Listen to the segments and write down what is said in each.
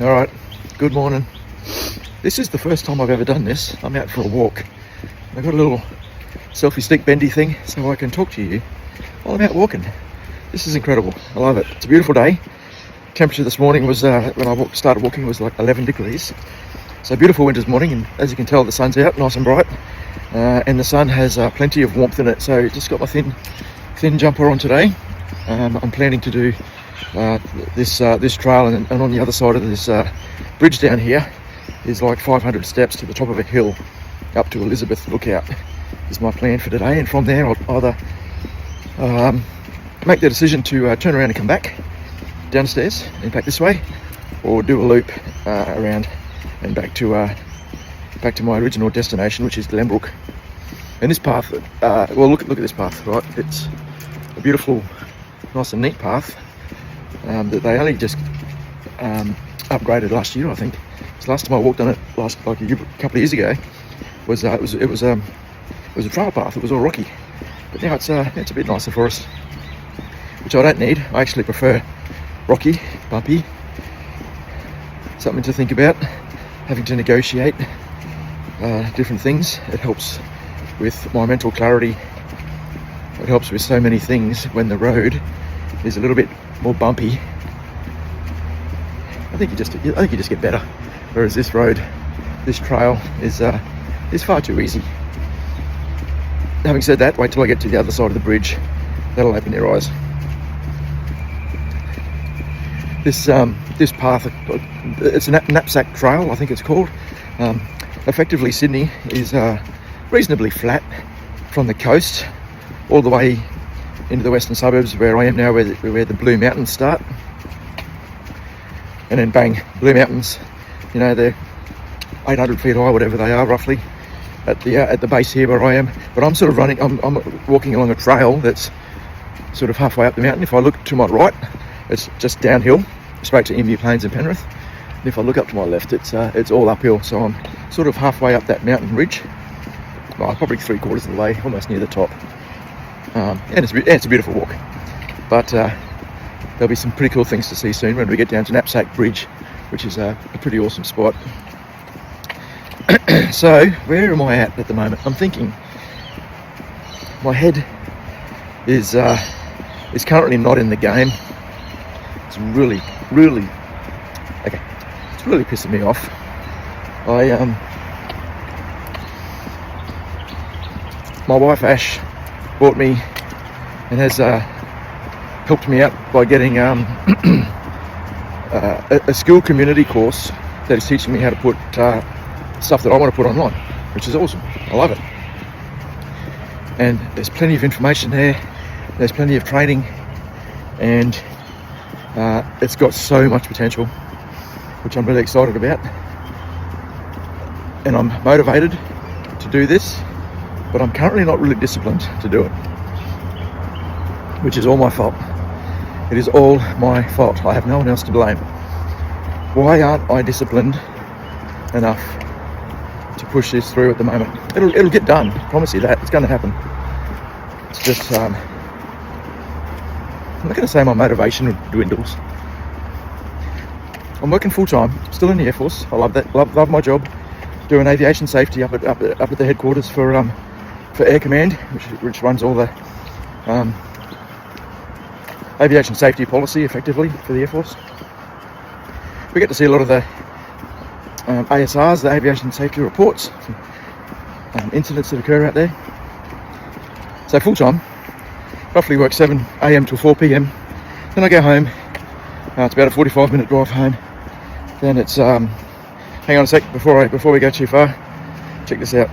Alright, good morning. This is the first time I've ever done this. I'm out for a walk. I've got a little selfie stick bendy thing so I can talk to you while I'm out walking. This is incredible. I love it. It's a beautiful day. Temperature this morning was, when I started walking, was like 11 degrees. So beautiful winter's morning, and as you can tell the sun's out nice and bright. And the sun has plenty of warmth in it, so just got my thin jumper on today. I'm planning to do this trail, and on the other side of this bridge down here is like 500 steps to the top of a hill up to Elizabeth Lookout is my plan for today. And from there I'll either make the decision to turn around and come back downstairs and back this way, or do a loop around and back to my original destination, which is Glenbrook. And this path, well, look at this path, right? It's a beautiful, nice and neat path that they only just upgraded last year, I think. So last time I walked on it, like a couple of years ago, was it was a trail path. It was all rocky, but now it's a bit nicer for us, which I don't need. I actually prefer rocky, bumpy. Something to think about, having to negotiate different things. It helps with my mental clarity. It helps with so many things when the road is a little bit more bumpy. I think you just get better. Whereas this road, this trail is far too easy. Having said that, wait till I get to the other side of the bridge. That'll open your eyes. This path, it's a Knapsack Trail, I think it's called. Effectively, Sydney is reasonably flat from the coast all the way into the western suburbs where I am now, where the Blue Mountains start. And then bang, Blue Mountains, you know, they're 800 feet high, whatever they are roughly, at the base here where I am. But I'm sort of I'm walking along a trail that's sort of halfway up the mountain. If I look to my right, it's just downhill, straight to Emu Plains and Penrith. And if I look up to my left, it's all uphill. So I'm sort of halfway up that mountain ridge. Well, probably 3/4 of the way, almost near the top. And it's a beautiful walk. But there'll be some pretty cool things to see soon when we get down to Knapsack Bridge, which is a pretty awesome spot. So where am I at the moment? I'm thinking my head is currently not in the game. It's really okay. It's really pissing me off. My wife Ash bought me and has helped me out by getting a Skool community course that is teaching me how to put stuff that I want to put online, which is awesome. I love it. And there's plenty of information there. There's plenty of training, and it's got so much potential, which I'm really excited about. And I'm motivated to do this, but I'm currently not really disciplined to do it, which is all my fault. It is all my fault. I have no one else to blame. Why aren't I disciplined enough to push this through at the moment? It'll get done. I promise you that. It's going to happen. It's just I'm not going to say my motivation dwindles. I'm working full time, still in the Air Force. I love that. Love my job. Doing aviation safety up at the headquarters for Air Command, which runs all the aviation safety policy effectively for the Air Force. We get to see a lot of the ASRs, the aviation safety reports, incidents that occur out there. So full time, roughly work 7 a.m. till 4 p.m. Then I go home. It's about a 45-minute drive home. Then it's hang on a sec before we go too far. Check this out.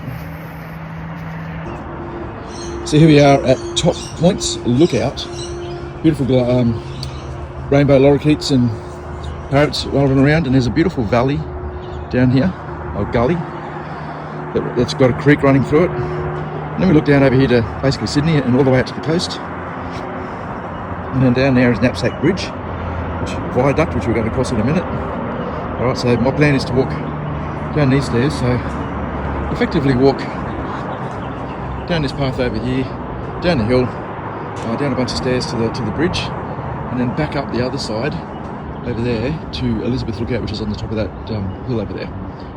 So here we are at Top Points Lookout. Beautiful rainbow lorikeets and parrots rolling around, and there's a beautiful valley down here, or gully, that's got a creek running through it. And then we look down over here to basically Sydney and all the way out to the coast. And then down there is Knapsack Bridge, viaduct, which we're going to cross in a minute. Alright, so my plan is to walk down these stairs, so effectively walk down this path over here, down the hill, down a bunch of stairs to the bridge, and then back up the other side over there to Elizabeth Lookout, which is on the top of that hill over there.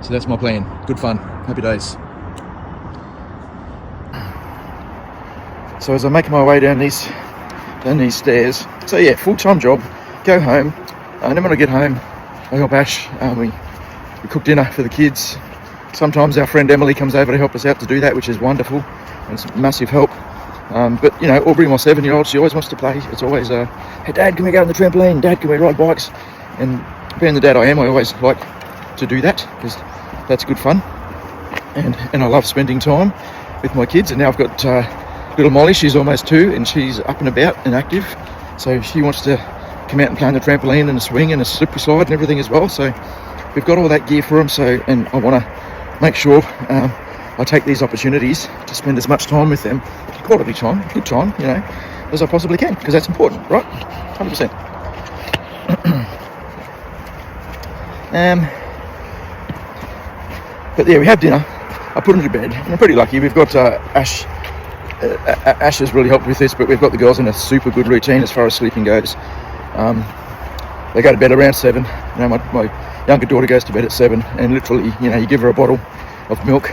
So that's my plan. Good fun. Happy days. So as I'm making my way down these stairs, so yeah, full-time job, go home, and then when I get home, I help Ash. We cook dinner for the kids. Sometimes our friend Emily comes over to help us out to do that, which is wonderful, and it's a massive help. But you know, Aubrey, my 7-year-old, she always wants to play. It's always, hey Dad, can we go on the trampoline? Dad, can we ride bikes? And being the dad I am, I always like to do that, because that's good fun. And I love spending time with my kids. And now I've got little Molly, she's almost 2, and she's up and about and active. So she wants to come out and play on the trampoline and a swing and a slippery slide and everything as well. So we've got all that gear for them. So, and I want to make sure I take these opportunities to spend as much time with them, quality time, good time, you know, as I possibly can, because that's important, right? 100%. But yeah, we have dinner. I put them to bed, and I'm pretty lucky. We've got Ash. Ash has really helped with this, but we've got the girls in a super good routine as far as sleeping goes. They go to bed around 7. You know, my younger daughter goes to bed at 7, and literally, you know, you give her a bottle of milk.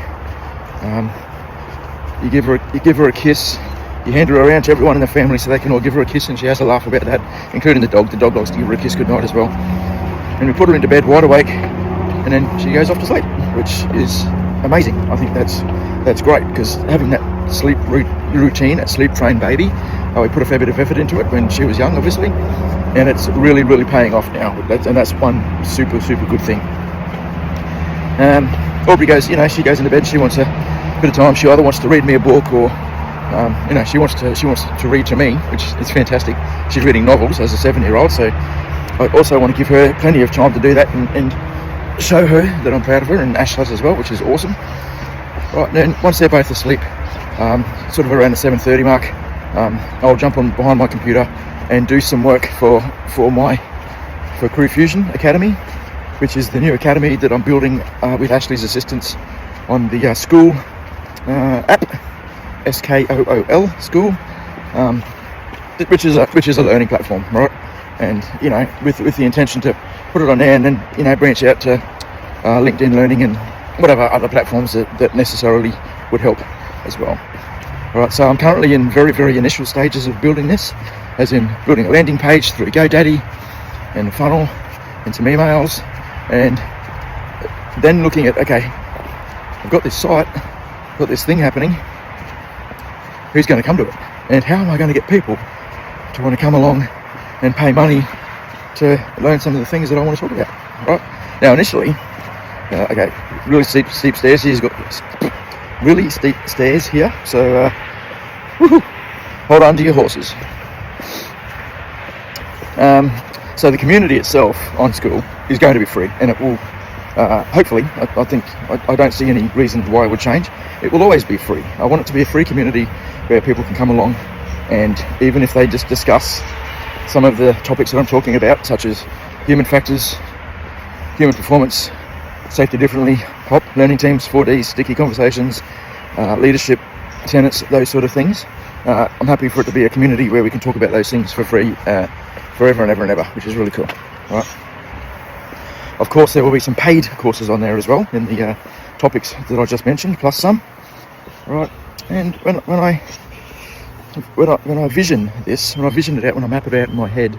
You give her a kiss. You hand her around to everyone in the family so they can all give her a kiss, and she has a laugh about that, including the dog. The dog likes to give her a kiss goodnight as well. And we put her into bed wide awake, and then she goes off to sleep, which is amazing. I think that's great, because having that sleep routine, a sleep trained baby, we put a fair bit of effort into it when she was young, obviously, and it's really, really paying off now. And that's one super, super good thing. Aubrey goes, you know, she goes into bed, she wants a bit of time. She either wants to read me a book, or you know, she wants to read to me, which is fantastic. She's reading novels as a 7-year-old, so I also want to give her plenty of time to do that and show her that I'm proud of her, and Ash does as well, which is awesome. Right, then once they're both asleep, sort of around the 7:30 mark, I'll jump on behind my computer and do some work for CrewFusion Academy, which is the new academy that I'm building with Ashley's assistance on the Skool app, Skool, Skool, which is a learning platform, right? And you know, with the intention to put it on there, and then, you know, branch out to LinkedIn Learning and whatever other platforms that necessarily would help as well. All right, so I'm currently in very, very initial stages of building this, as in building a landing page through GoDaddy and a funnel and some emails, and then looking at, okay, I've got this site, I've got this thing happening, who's going to come to it? And how am I going to get people to want to come along and pay money to learn some of the things that I want to talk about, right? Now, initially, okay, really steep stairs here. He's got really steep stairs here, so hold on to your horses. So the community itself on Skool is going to be free, and it will, hopefully, I don't see any reason why it would change. It will always be free. I want it to be a free community where people can come along, and even if they just discuss some of the topics that I'm talking about, such as human factors, human performance, safety differently, HOP, learning teams, 4Ds, sticky conversations, leadership, tenets, those sort of things. I'm happy for it to be a community where we can talk about those things for free forever and ever and ever, which is really cool. All right. Of course, there will be some paid courses on there as well, in the topics that I just mentioned, plus some. All right. And when I vision this, when I vision it out, when I map it out in my head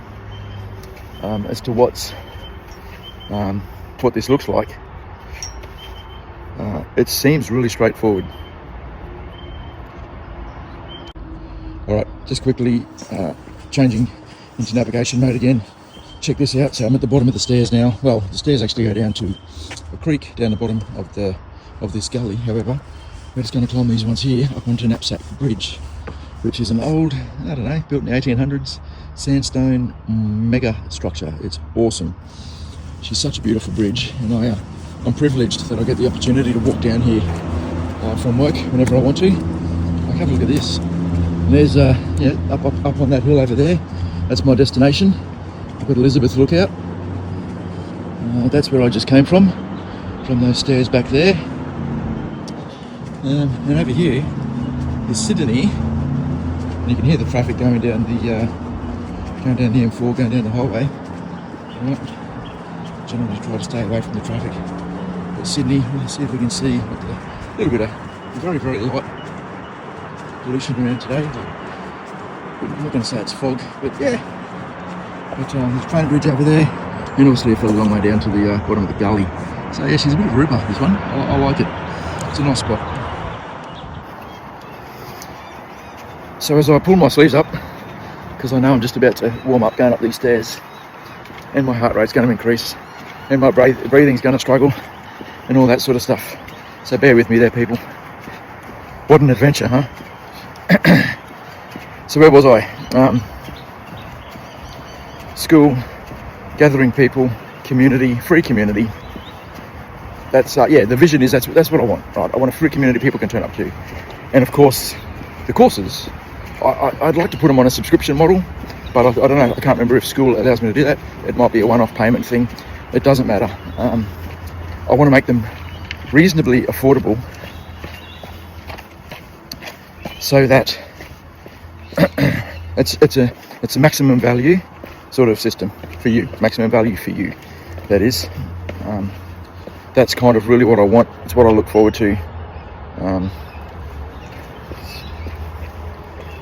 as to what this looks like, it seems really straightforward. All right, just quickly changing into navigation mode again. Check this out. So I'm at the bottom of the stairs now. Well, the stairs actually go down to a creek down the bottom of this gully. However, we're just going to climb these ones here up onto Knapsack Bridge, which is an old, I don't know, built in the 1800s, sandstone mega structure. It's awesome. She's such a beautiful bridge, and I'm privileged that I get the opportunity to walk down here from work whenever I want to. Like, have a look at this. And there's, yeah, up on that hill over there, that's my destination. I've got Elizabeth Lookout. That's where I just came from those stairs back there. And over here is Sydney. And you can hear the traffic going down the M4, going down the highway. Right. Generally try to stay away from the traffic. But Sydney, we'll see if we can see a little bit of very, very light pollution around today. I'm not going to say it's fog, but yeah. But there's a train bridge over there, and obviously a fairly long way down to the bottom of the gully. So yeah, she's a bit of a ripper, this one. I like it. It's a nice spot. So as I pull my sleeves up, because I know I'm just about to warm up going up these stairs, and my heart rate's going to increase, and my breathing's going to struggle, and all that sort of stuff. So bear with me there, people. What an adventure, huh? So where was I? School, gathering people, community, free community. That's yeah, the vision is that's what I want. Right, I want a free community people can turn up to, and of course, the courses. I'd like to put them on a subscription model, but I don't know. I can't remember if Skool allows me to do that. It might be a one-off payment thing. It doesn't matter. I want to make them reasonably affordable, so that it's a maximum value sort of system for you. Maximum value for you. That is. That's kind of really what I want. It's what I look forward to.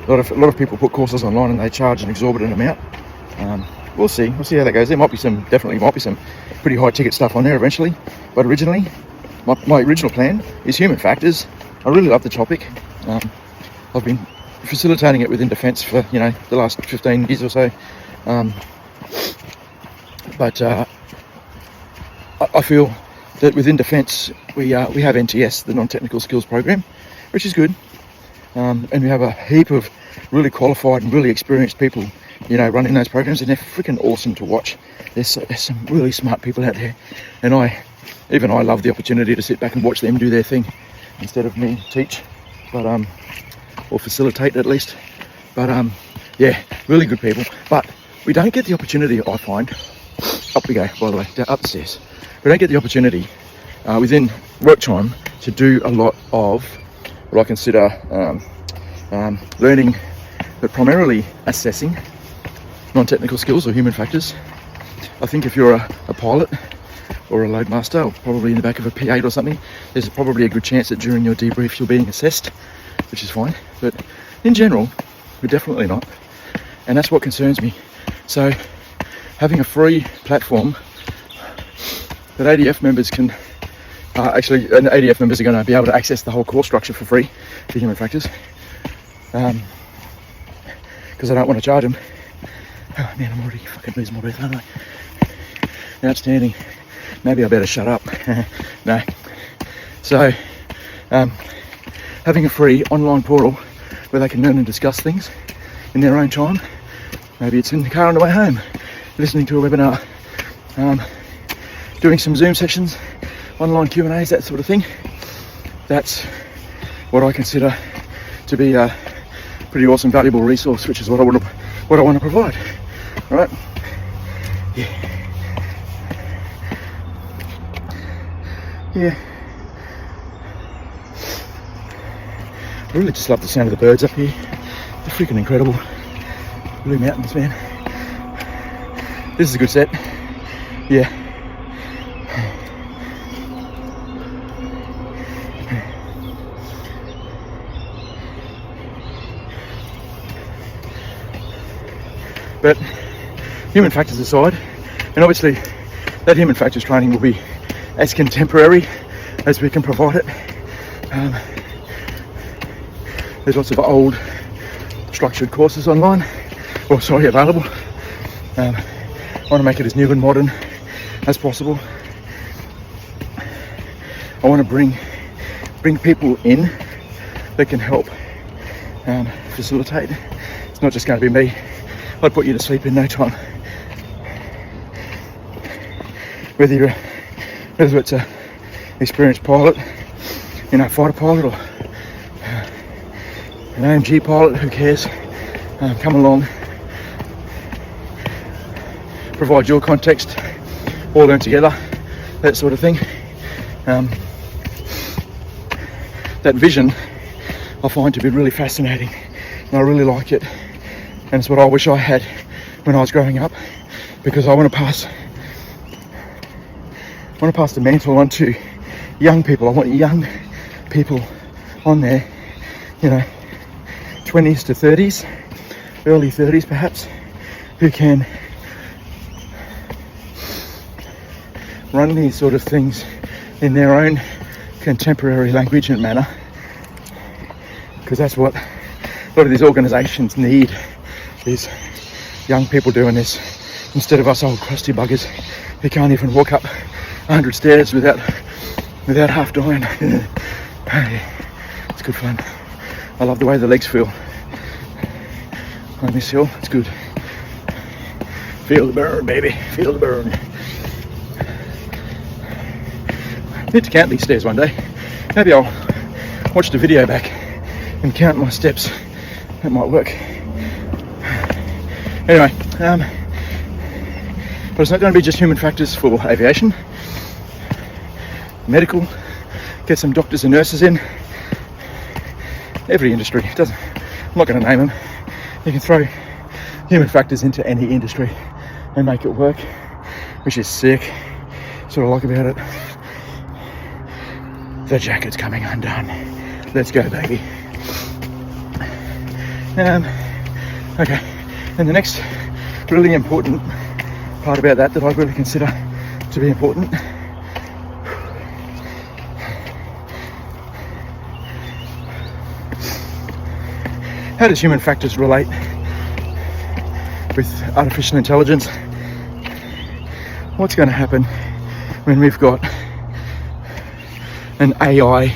A lot of people put courses online and they charge an exorbitant amount. We'll see how that goes. There might be some pretty high ticket stuff on there eventually. But originally, my original plan is human factors. I really love the topic. I've been facilitating it within defence for the last 15 years or so. But I feel that within defence we have NTS, the non-technical skills program, which is good. And we have a heap of really qualified and really experienced people, running those programs, and they're freaking awesome to watch. There's some really smart people out there, and I love the opportunity to sit back and watch them do their thing instead of me teach, but or facilitate at least. But yeah, really good people. But we don't get the opportunity, I find. Up we go, by the way, up the stairs. We don't get the opportunity within work time to do a lot of what I consider learning, but primarily assessing non-technical skills or human factors. I think if you're a pilot or a load master, or probably in the back of a P8 or something, there's probably a good chance that during your debrief you're being assessed, which is fine. But in general, we're definitely not. And that's what concerns me. So having a free platform that ADF members can actually, and ADF members are going to be able to access the whole course structure for free for human factors, because I don't want to charge them. Oh man, I'm already fucking losing my breath, aren't I? Outstanding. Maybe I better shut up. No. So, having a free online portal where they can learn and discuss things in their own time. Maybe it's in the car on the way home, listening to a webinar, doing some Zoom sessions, online Q&As, that sort of thing. That's what I consider to be a pretty awesome, valuable resource, which is what I want to provide. All right? Yeah. Yeah. I really just love the sound of the birds up here. They're freaking incredible. Blue Mountains, man. This is a good set. Yeah. But human factors aside, and obviously that human factors training will be as contemporary as we can provide it. There's lots of old structured courses online, available. I want to make it as new and modern as possible. I want to bring people in that can help facilitate. It's not just going to be me. I'd put you to sleep in no time. Whether it's a experienced pilot, fighter pilot, or an AMG pilot, who cares? Come along, provide your context, all learn together, that sort of thing. That vision I find to be really fascinating, and I really like it. And it's what I wish I had when I was growing up, because I want to pass I want to pass the mantle on to young people. I want young people on there, you know, 20s to 30s, early 30s perhaps, who can run these sort of things in their own contemporary language and manner, because that's what a lot of these organisations need, is young people doing this, instead of us old crusty buggers who can't even walk up 100 stairs without half dying. It's good fun. I love the way the legs feel on this hill. It's good. Feel the burn, baby. Feel the burn. I need to count these stairs one day. Maybe I'll watch the video back and count my steps. That might work. Anyway, but it's not going to be just human factors for aviation. Medical, get some doctors and nurses in. Every industry, I'm not going to name them. You can throw human factors into any industry and make it work, which is sick. That's what I like about it. The jacket's coming undone. Let's go, baby. Okay, and the next really important part about that I really consider to be important, how does human factors relate with artificial intelligence? What's going to happen when we've got an AI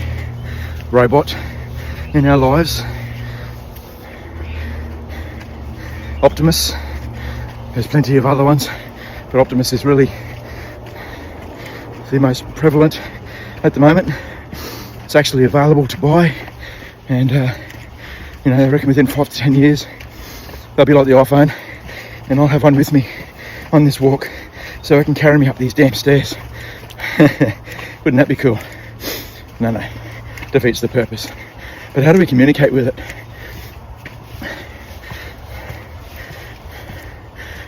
robot in our lives? Optimus, there's plenty of other ones, but Optimus is really the most prevalent at the moment. It's actually available to buy, and you know, I reckon within 5 to 10 years they'll be like the iPhone, and I'll have one with me on this walk so it can carry me up these damn stairs. Wouldn't that be cool? No, defeats the purpose. But how do we communicate with it?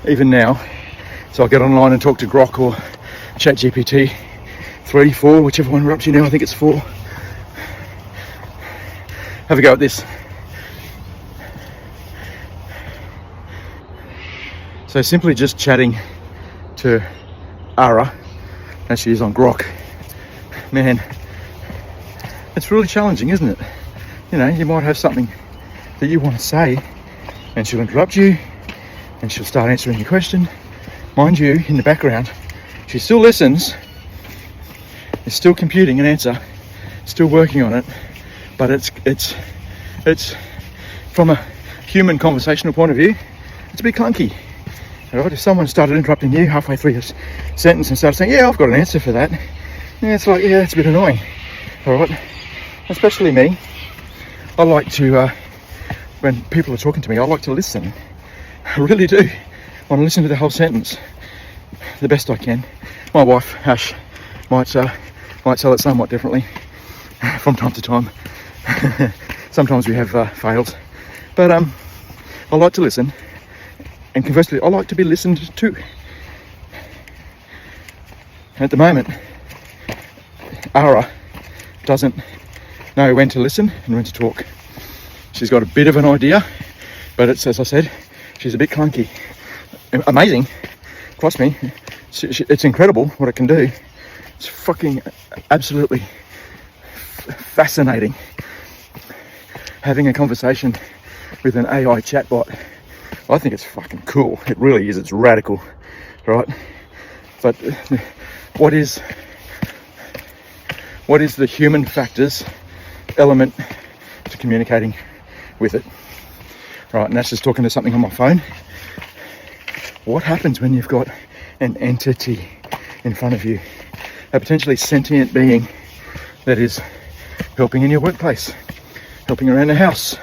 Even now, so I'll get online and talk to Grok or ChatGPT 3, 4, whichever one we're up to now. I think it's 4. Have a go at this. So simply just chatting to Ara, as she is on Grok, man, it's really challenging, isn't it? You know, you might have something that you want to say and she'll interrupt you and she'll start answering your question. Mind you, in the background, she still listens, is still computing an answer, still working on it, but it's from a human conversational point of view, it's a bit clunky. Right? If someone started interrupting you halfway through your sentence and started saying, yeah, I've got an answer for that, yeah, it's like, yeah, it's a bit annoying. All right, especially me. I like to, when people are talking to me, I like to listen. I really do. I want to listen to the whole sentence the best I can. My wife, Ash, might tell it somewhat differently from time to time. Sometimes we have fails, but I like to listen, and conversely, I like to be listened to. At the moment, Ara doesn't know when to listen and when to talk. She's got a bit of an idea, but it's, as I said, she's a bit clunky. Amazing, trust me, it's incredible what it can do. It's fucking absolutely fascinating having a conversation with an AI chatbot. I think it's fucking cool. It really is. It's radical, right? But what is the human factors element to communicating with it? Right, and that's just talking to something on my phone. What happens when you've got an entity in front of you, a potentially sentient being that is helping in your workplace, helping around the house,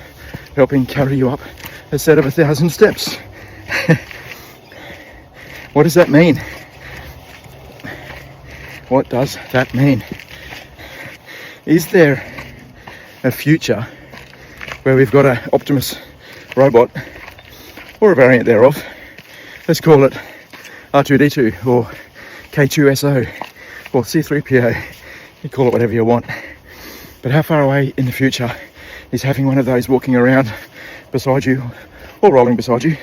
helping carry you up a set of 1,000 steps? What does that mean? What does that mean? Is there a future where we've got an Optimus robot, or a variant thereof, let's call it R2D2 or K2SO, or C-3PO, you call it whatever you want. But how far away in the future is having one of those walking around beside you, or rolling beside you,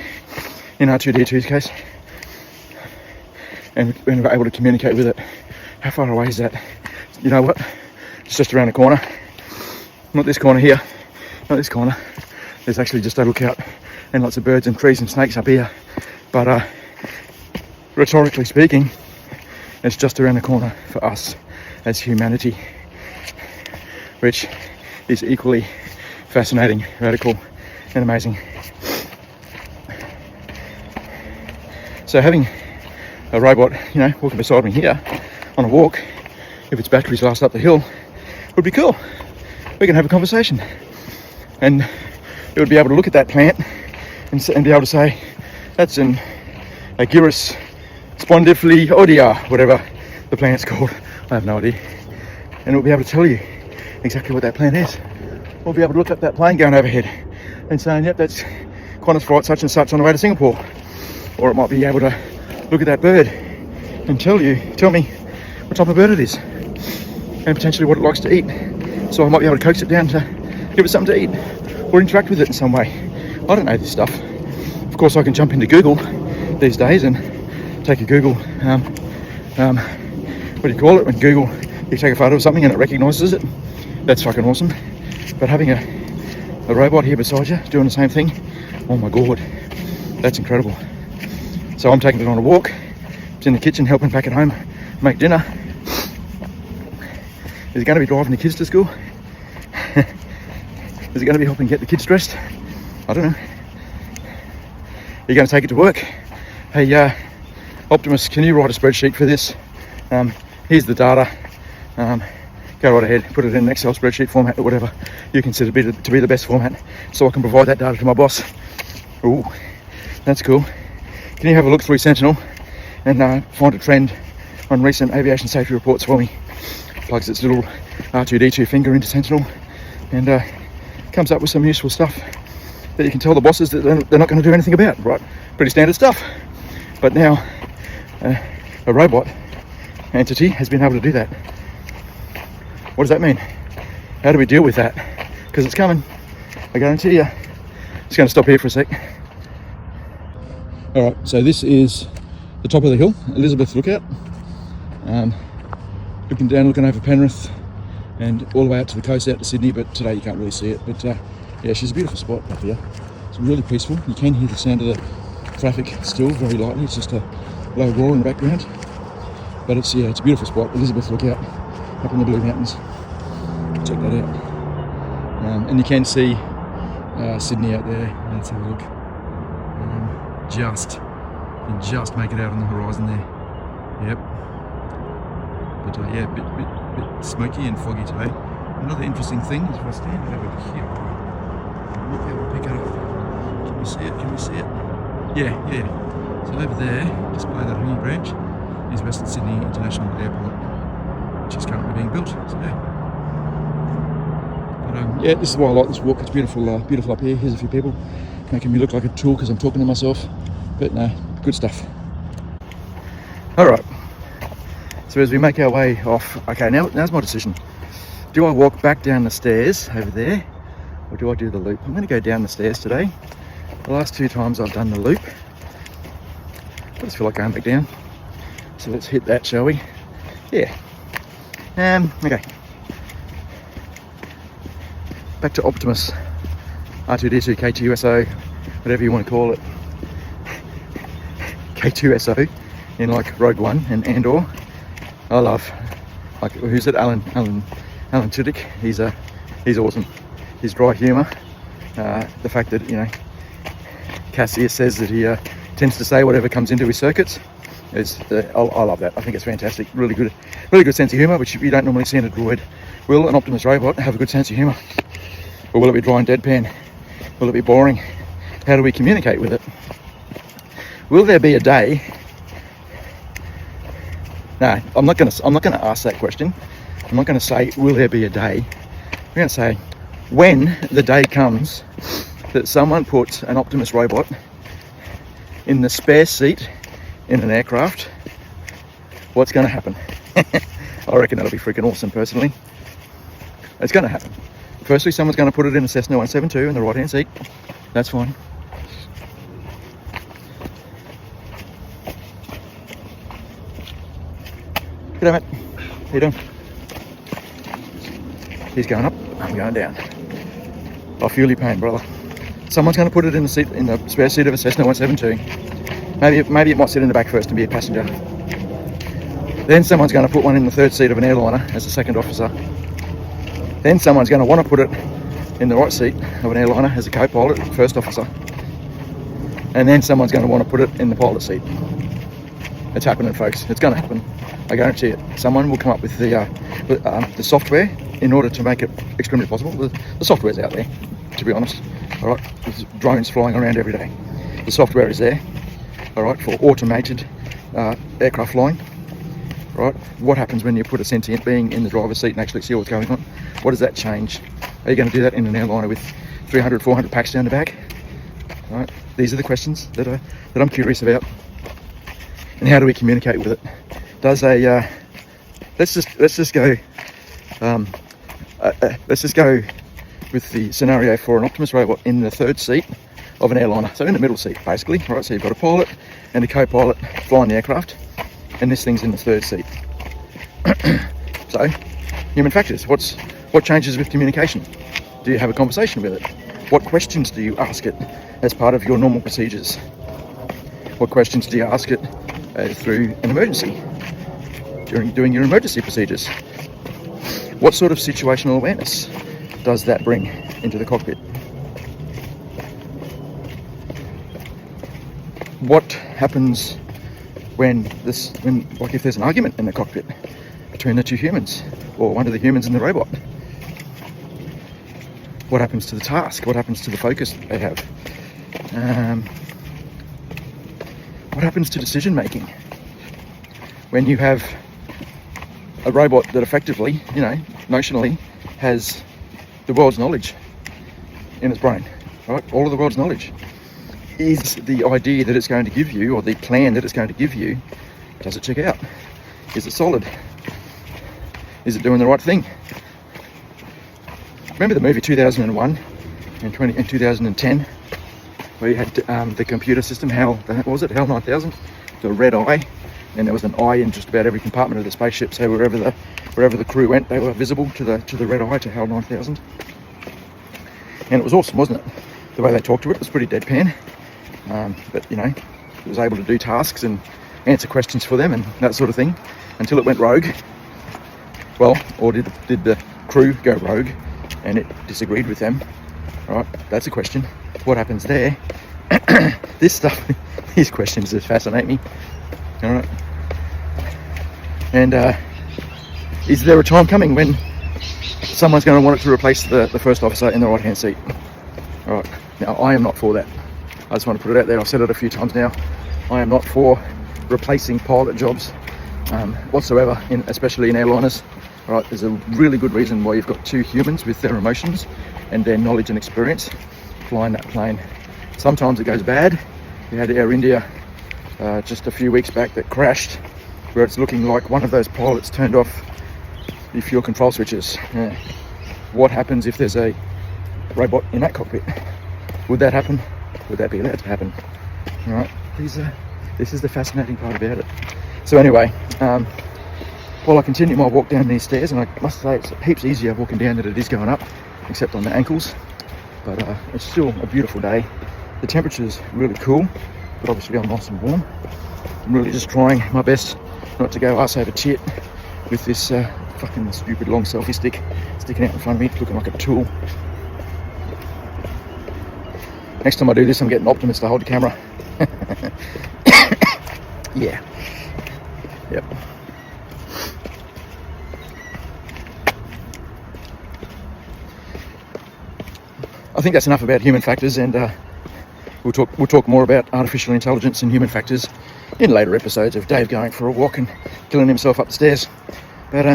in R2-D2's case, and we're able to communicate with it? How far away is that? You know what? It's just around the corner. Not this corner here, not this corner. There's actually just a lookout and lots of birds and trees and snakes up here. But rhetorically speaking, it's just around the corner for us as humanity, which is equally fascinating, radical, and amazing. So having a robot, you know, walking beside me here on a walk, if its batteries last up the hill, would be cool. We can have a conversation, and it would be able to look at that plant and be able to say, that's an Agirus spondiflioidea, whatever the plant's called. I have no idea. And it will be able to tell you exactly what that plant is. We'll be able to look at that plane going overhead and saying, yep, that's Qantas flight such and such on the way to Singapore. Or it might be able to look at that bird and tell me what type of bird it is, and potentially what it likes to eat. So I might be able to coax it down to give it something to eat, or interact with it in some way. I don't know this stuff. Of course, I can jump into Google these days and take a Google, what do you call it? When Google, you take a photo of something and it recognises it. That's fucking awesome. But having a robot here beside you doing the same thing, oh my god, that's incredible. So I'm taking it on a walk. It's in the kitchen helping back at home make dinner. Is it going to be driving the kids to school? Is it going to be helping get the kids dressed? I don't know. You're going to take it to work. Hey, Optimus, can you write a spreadsheet for this? Here's the data. Go right ahead, put it in an Excel spreadsheet format or whatever you consider to be the best format, so I can provide that data to my boss. Ooh, that's cool. Can you have a look through Sentinel and find a trend on recent aviation safety reports for me? Plugs its little R2-D2 finger into Sentinel and comes up with some useful stuff that you can tell the bosses that they're not going to do anything about, right? Pretty standard stuff. But now a robot entity has been able to do that. What does that mean? How do we deal with that? Because it's coming, I guarantee you. Just going to stop here for a sec. Alright, so this is the top of the hill, Elizabeth Lookout. Looking down, looking over Penrith and all the way out to the coast, out to Sydney, but today you can't really see it. But yeah, she's a beautiful spot up here. It's really peaceful. You can hear the sound of the traffic still very lightly. It's just a low roar in the background. But it's a beautiful spot, Elizabeth Lookout, up in the Blue Mountains. Check that out. And you can see Sydney out there. Let's have a look. You can just make it out on the horizon there. Yep. But yeah, bit smoky and foggy today. Another interesting thing is if I stand over here, I might be able to pick it up. Can we see it? Can we see it? Yeah. So over there, just below that hanging branch, is Western Sydney International Airport, which is currently being built. So yeah. But yeah, this is why I like this walk. It's beautiful, beautiful up here. Here's a few people making me look like a tool because I'm talking to myself. But no, good stuff. All right. So as we make our way off, okay, now's my decision. Do I walk back down the stairs over there, or do I do the loop? I'm going to go down the stairs today. The last 2 times I've done the loop, I just feel like going back down. So let's hit that, shall we? Yeah. Okay. Back to Optimus, R2-D2, K2SO, whatever you want to call it. K2SO in like Rogue One and Andor. I love, like, who's it? Alan Tudyk. He's awesome. His dry humour, the fact that, you know, Cassius says that he tends to say whatever comes into his circuits. I love that. I think it's fantastic. Really good sense of humour, which you don't normally see in a droid. Will an Optimus robot have a good sense of humour, or will it be dry and deadpan? Will it be boring? How do we communicate with it? Will there be a day? No, I'm not going to ask that question. I'm not going to say, will there be a day? I'm going to say, when the day comes that someone puts an Optimus robot in the spare seat in an aircraft, what's going to happen? I reckon that'll be freaking awesome personally. It's going to happen. Firstly, someone's going to put it in a Cessna 172 in the right hand seat. That's fine. G'day mate, how you doing? He's going up, I'm going down. I feel your pain, brother. Someone's going to put it in the seat, in the spare seat of a Cessna 172. Maybe it might sit in the back first and be a passenger. Then someone's going to put one in the third seat of an airliner as a second officer. Then someone's going to want to put it in the right seat of an airliner as a co-pilot, first officer. And then someone's going to want to put it in the pilot seat. It's happening, folks. It's going to happen. I guarantee it. Someone will come up with the software in order to make it extremely possible. The software's out there, to be honest. All right, there's drones flying around every day. The software is there. All right, for automated aircraft flying. Right, what happens when you put a sentient being in the driver's seat and actually see what's going on? What does that change? Are you going to do that in an airliner with 300, 400 packs down the back? All right, these are the questions that I'm curious about. And how do we communicate with it? Does a let's just go with the scenario for an Optimus robot in the third seat of an airliner, so in the middle seat basically. Right, so you've got a pilot and a co-pilot flying the aircraft, and this thing's in the third seat. So, human factors. What changes with communication? Do you have a conversation with it? What questions do you ask it as part of your normal procedures? What questions do you ask it through an emergency, during doing your emergency procedures? What sort of situational awareness does that bring into the cockpit? What happens like if there's an argument in the cockpit between the two humans or one of the humans and the robot? What happens to the task? What happens to the focus they have? What happens to decision making when you have a robot that effectively, notionally has the world's knowledge in its brain, right? All of the world's knowledge. Is the idea that it's going to give you, or the plan that it's going to give you, does it check out? Is it solid? Is it doing the right thing? Remember the movie 2001 and 2010, where you had the computer system, HAL 9000, the red eye, and there was an eye in just about every compartment of the spaceship, so wherever the crew went, they were visible to the red eye, to HAL 9000. And it was awesome, wasn't it? The way they talked to it was pretty deadpan. But it was able to do tasks and answer questions for them and that sort of thing, until it went rogue. Well, or did the crew go rogue and it disagreed with them? Right, that's a question. What happens there? This stuff, these questions just fascinate me. All right. And is there a time coming when someone's going to want it to replace the first officer in the right hand seat? All right. Now, I am not for that. I just want to put it out there. I've said it a few times now. I am not for replacing pilot jobs whatsoever, especially in airliners. All right, there's a really good reason why you've got two humans with their emotions and their knowledge and experience flying that plane. Sometimes it goes bad. We had Air India just a few weeks back that crashed, where it's looking like one of those pilots turned off the fuel control switches. What happens if there's a robot in that cockpit? Would that happen? Would that be allowed to happen? All right, this is the fascinating part about it. So anyway, while I continue my walk down these stairs, and I must say it's heaps easier walking down than it is going up, except on the ankles, but it's still a beautiful day. The temperature's really cool, but obviously I'm nice and warm. I'm really just trying my best not to go arse over tit with this fucking stupid long selfie stick sticking out in front of me, looking like a tool. Next time I do this, I'm getting Optimus to hold the camera. Yeah. Yep. I think that's enough about human factors, and we'll talk more about artificial intelligence and human factors in later episodes of Dave going for a walk and killing himself up the stairs. But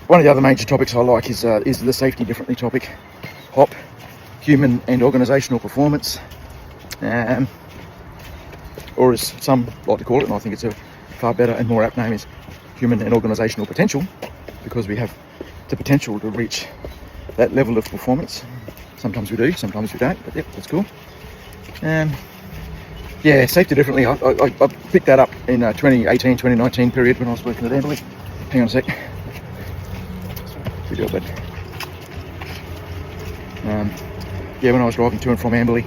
one of the other major topics I like is the safety differently topic, HOP, human and organisational performance, or as some like to call it, and I think it's a far better and more apt name, is human and organisational potential, because we have the potential to reach that level of performance. Sometimes we do, sometimes we don't, but yep, that's cool. Yeah, safety differently. I picked that up in 2018, 2019 period when I was working at Amberley. Hang on a sec. Video bed. Yeah, when I was driving to and from Amberley,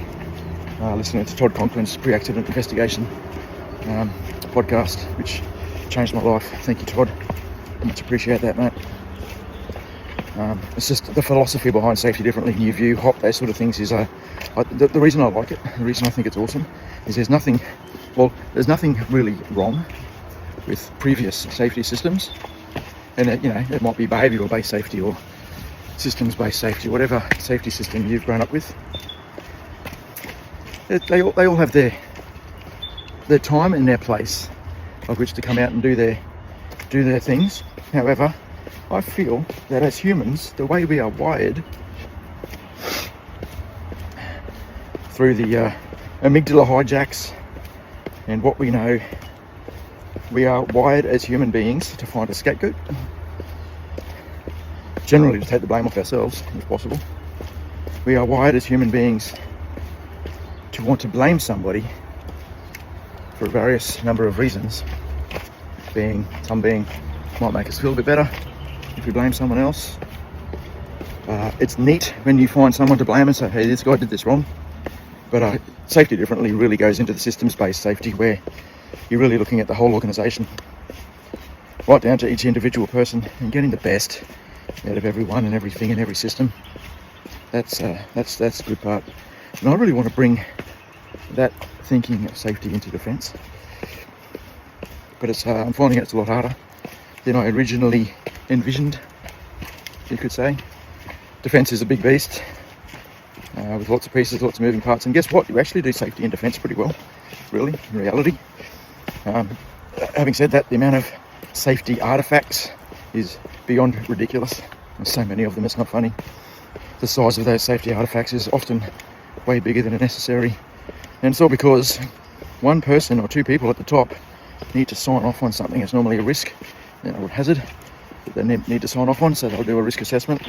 listening to Todd Conklin's pre-accident investigation podcast, which changed my life. Thank you, Todd. I much appreciate that, mate. It's just the philosophy behind safety differently, new view, hop, those sort of things is the reason I like it, the reason I think it's awesome, is there's nothing really wrong with previous safety systems, and it might be behavioural based safety or systems based safety, whatever safety system you've grown up with. They all have their time and their place of which to come out and do their things. However, I feel that as humans, the way we are wired through the amygdala hijacks and what we know, we are wired as human beings to find a scapegoat, generally to take the blame off ourselves if possible. We are wired as human beings to want to blame somebody for various number of reasons, some being might make us feel a bit better if we blame someone else. It's neat when you find someone to blame and say, hey, this guy did this wrong. But safety differently really goes into the systems-based safety, where you're really looking at the whole organisation, right down to each individual person, and getting the best out of everyone and everything in every system. That's the good part. And I really want to bring that thinking of safety into defence. But I'm finding it's a lot harder than I originally envisioned, you could say. Defence is a big beast with lots of pieces, lots of moving parts, and guess what? You actually do safety and defence pretty well, really, in reality. Having said that, the amount of safety artefacts is beyond ridiculous. There's so many of them, it's not funny. The size of those safety artefacts is often way bigger than necessary, and it's all because one person or two people at the top need to sign off on something. It's normally a risk, a hazard that they need to sign off on, so they'll do a risk assessment,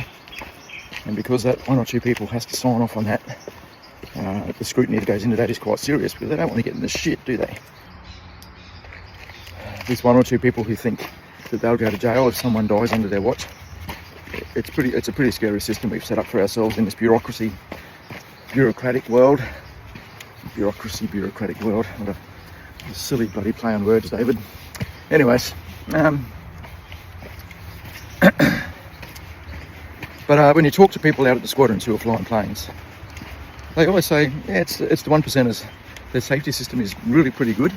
and because that one or two people has to sign off on that, the scrutiny that goes into that is quite serious, because they don't want to get in the shit, do they? There's one or two people who think that they'll go to jail if someone dies under their watch. It's a pretty scary system we've set up for ourselves in this bureaucratic world. Bureaucratic world. What a silly bloody play on words, David. Anyways, but when you talk to people out at the squadrons who are flying planes, they always say, yeah, it's the 1%ers. Their safety system is really pretty good,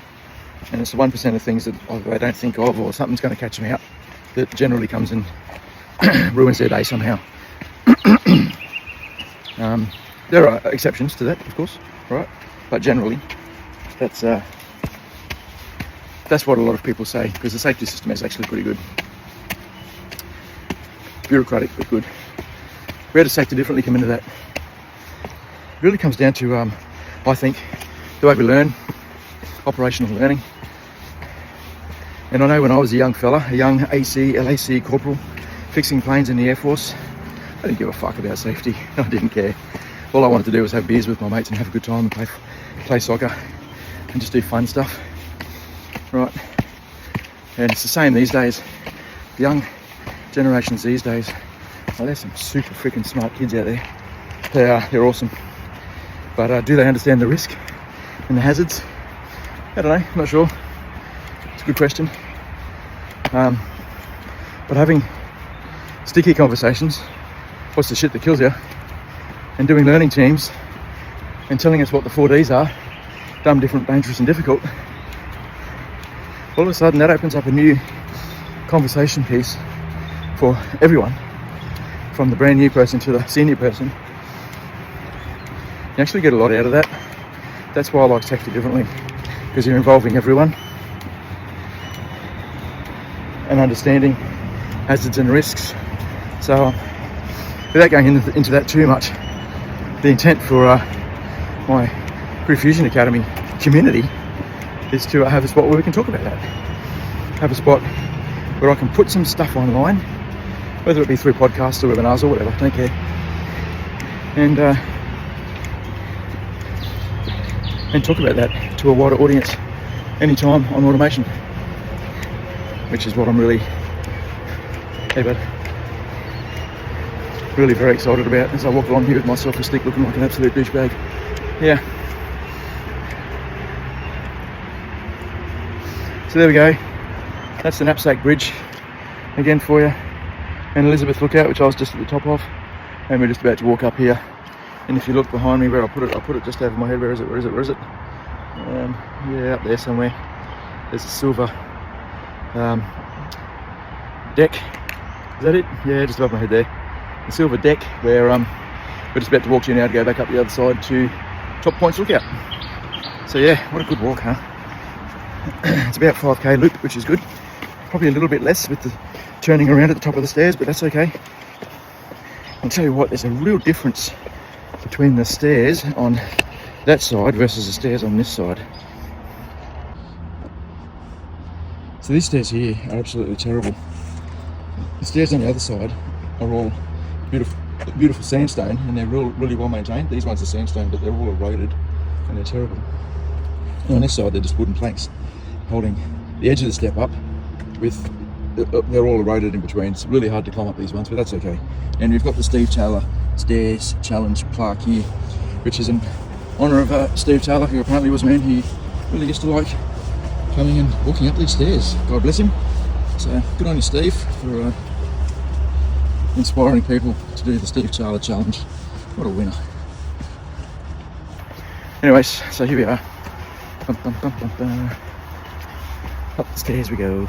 and it's the 1% of things that I don't think of, or something's going to catch them out, that generally comes and ruins their day somehow. There are exceptions to that, of course, right? But generally, that's what a lot of people say, because the safety system is actually pretty good. Bureaucratic, but good. Where does safety differently come into that? It really comes down to, I think, the way we learn, operational learning. And I know when I was a young fella, a young AC, LAC corporal, fixing planes in the Air Force, I didn't give a fuck about safety. I didn't care. All I wanted to do was have beers with my mates and have a good time and play soccer and just do fun stuff, right? And it's the same these days. The young generations these days, there's some super freaking smart kids out there. They're awesome. But do they understand the risk and the hazards? I don't know, I'm not sure. It's a good question. But having sticky conversations, what's the shit that kills you, and doing learning teams and telling us what the 4Ds are, dumb, different, dangerous and difficult, all of a sudden that opens up a new conversation piece for everyone, from the brand new person to the senior person. You actually get a lot out of that. That's why I like safety differently, because you're involving everyone and understanding hazards and risks. So without going into that too much, the intent for my CrewFusion Academy community is to have a spot where we can talk about that. Have a spot where I can put some stuff online, whether it be through podcasts or webinars or whatever, I don't care. And talk about that to a wider audience anytime on automation, which is what I'm really, really very excited about as I walk along here with my selfie stick looking like an absolute douchebag. Yeah. So there we go. That's the Knapsack Bridge again for you. And Elizabeth Lookout, which I was just at the top of. And we're just about to walk up here. And if you look behind me where I'll put it just over my head. Where is it? Yeah, up there somewhere. There's a silver deck. Is that it? Yeah, just above my head there. The silver deck where we're just about to walk to now to go back up the other side to Top Points Lookout. So yeah, what a good walk, huh? It's about 5k loop, which is good. Probably a little bit less with the turning around at the top of the stairs, but that's okay. I'll tell you what, there's a real difference between the stairs on that side versus the stairs on this side. So these stairs here are absolutely terrible. The stairs on the other side are all beautiful sandstone, and they're really well maintained. These ones are sandstone, but they're all eroded and they're terrible. And on this side they're just wooden planks holding the edge of the step up with, they're all eroded in between. It's really hard to climb up these ones, but that's okay. And we've got the Steve Taylor Stairs Challenge plaque here, which is in honour of Steve Taylor, who apparently was a man who really used to like coming and walking up these stairs. God bless him. So good on you, Steve, for inspiring people to do the Steve Taylor Challenge. What a winner. Anyways, so here we are. Up the stairs we go.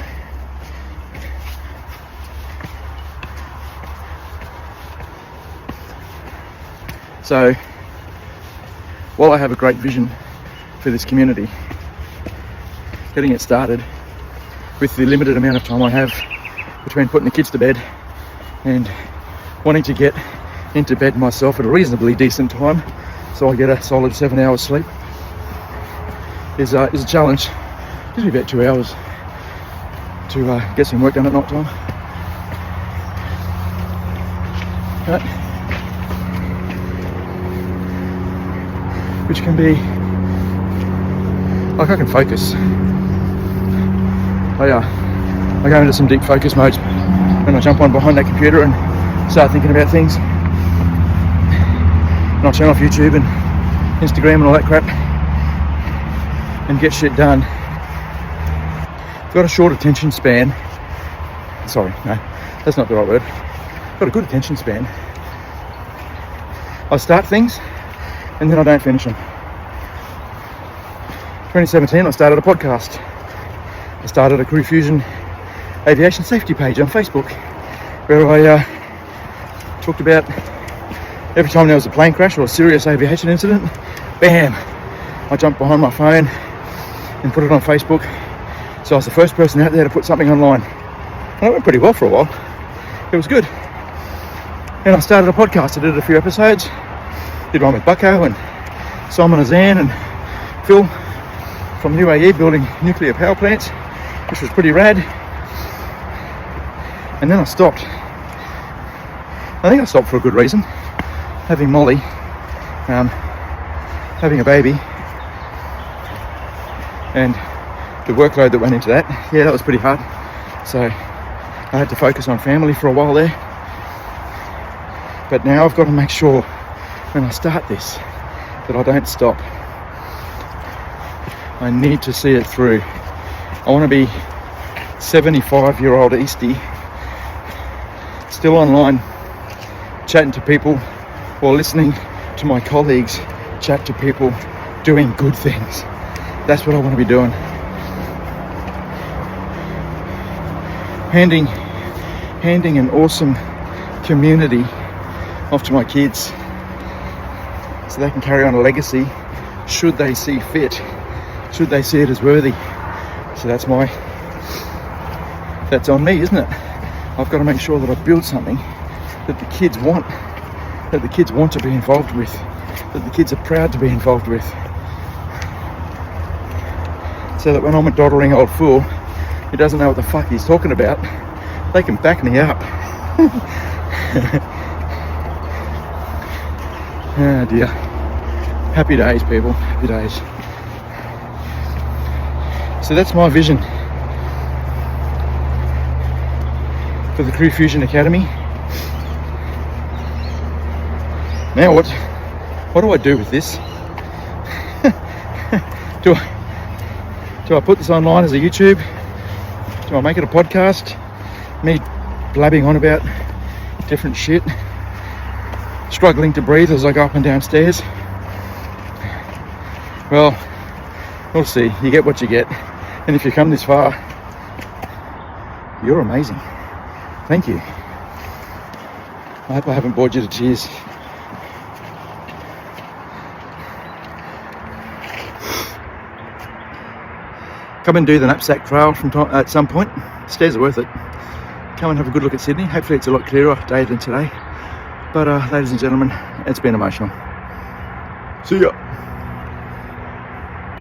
So, while I have a great vision for this community, getting it started with the limited amount of time I have between putting the kids to bed and wanting to get into bed myself at a reasonably decent time so I get a solid 7 hours sleep is a challenge. It gives me about 2 hours to get some work done at night time. Right. Which can be, like, I can focus. I go into some deep focus mode when I jump on behind that computer and start thinking about things. And I'll turn off YouTube and Instagram and all that crap and get shit done. I've got a short attention span. Sorry, no, that's not the right word. I've got a good attention span. I start things and then I don't finish them. 2017, I started a podcast. I started a CrewFusion aviation safety page on Facebook where I talked about every time there was a plane crash or a serious aviation incident, bam, I jumped behind my phone and put it on Facebook. So I was the first person out there to put something online. And it went pretty well for a while. It was good. And I started a podcast. I did a few episodes. Did one with Bucko and Simon Azan and Phil from UAE building nuclear power plants, which was pretty rad. And then I stopped. I think I stopped for a good reason. Having Molly, having a baby, and the workload that went into that, yeah, that was pretty hard. So I had to focus on family for a while there. But now I've got to make sure when I start this that I don't stop. I need to see it through. I want to be 75-year-old Eastie, still online, chatting to people or listening to my colleagues chat to people doing good things. That's what I want to be doing. Handing an awesome community off to my kids so they can carry on a legacy should they see fit, should they see it as worthy. So that's on me, isn't it? I've got to make sure that I build something that the kids want, that the kids want to be involved with, that the kids are proud to be involved with. So that when I'm a doddering old fool who doesn't know what the fuck he's talking about, they can back me up. Oh dear. Happy days, people. Happy days. So that's my vision for the CrewFusion Academy. Now what do I do with this? Do I put this online as a YouTube? Do I make it a podcast? Me blabbing on about different shit, struggling to breathe as I go up and down stairs. Well, we'll see. You get what you get. And if you come this far, you're amazing. Thank you. I hope I haven't bored you to tears. Come and do the Knapsack Trail at some point. Stairs are worth it. Come and have a good look at Sydney. Hopefully it's a lot clearer day than today. But ladies and gentlemen, it's been emotional. See ya.